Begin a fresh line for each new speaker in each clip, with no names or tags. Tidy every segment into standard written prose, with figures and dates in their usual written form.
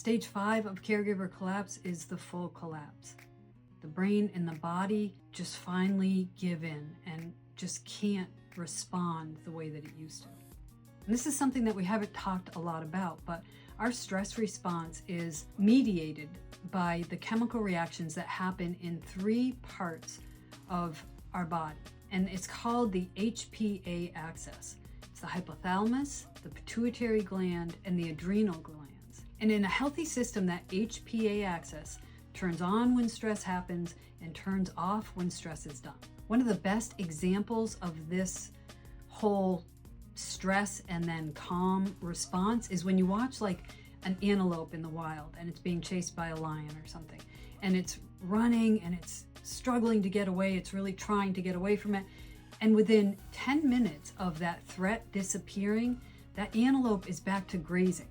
Stage 5 of caregiver collapse is the full collapse. The brain and the body just finally give in and just can't respond the way that it used to. And this is something that we haven't talked a lot about, but our stress response is mediated by the chemical reactions that happen in 3 parts of our body. And it's called the HPA axis. It's the hypothalamus, the pituitary gland, and the adrenal glands. And in a healthy system, that HPA axis turns on when stress happens and turns off when stress is done. One of the best examples of this whole stress and then calm response is when you watch like an antelope in the wild and it's being chased by a lion or something, and it's running and it's struggling to get away. It's really trying to get away from it. And within 10 minutes of that threat disappearing, that antelope is back to grazing.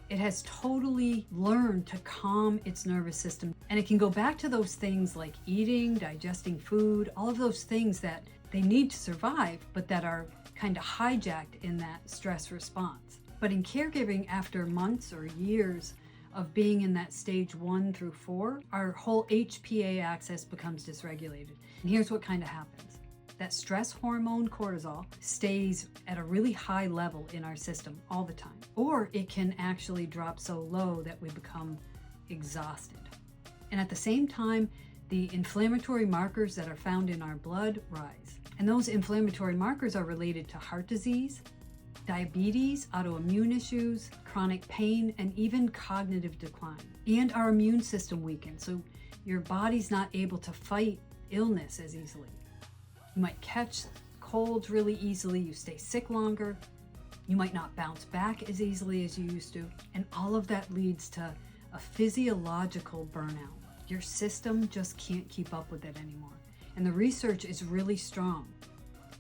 It has totally learned to calm its nervous system. And it can go back to those things like eating, digesting food, all of those things that they need to survive, but that are kind of hijacked in that stress response. But in caregiving, after months or years of being in that stage 1 through 4, our whole HPA axis becomes dysregulated. And here's what kind of happens. That stress hormone cortisol stays at a really high level in our system all the time. Or it can actually drop so low that we become exhausted. And at the same time, the inflammatory markers that are found in our blood rise. And those inflammatory markers are related to heart disease, diabetes, autoimmune issues, chronic pain, and even cognitive decline. And our immune system weakens, so your body's not able to fight illness as easily. You might catch colds really easily, you stay sick longer, you might not bounce back as easily as you used to, and all of that leads to a physiological burnout. Your system just can't keep up with it anymore. And the research is really strong.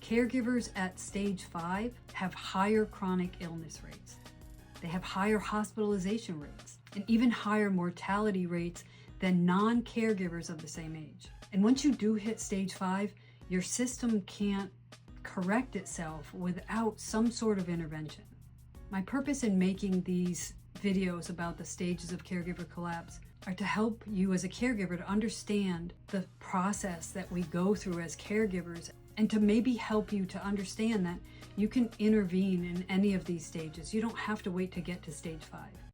Caregivers at stage 5 have higher chronic illness rates. They have higher hospitalization rates and even higher mortality rates than non-caregivers of the same age. And once you do hit stage 5, your system can't correct itself without some sort of intervention. My purpose in making these videos about the stages of caregiver collapse are to help you as a caregiver to understand the process that we go through as caregivers, and to maybe help you to understand that you can intervene in any of these stages. You don't have to wait to get to stage 5.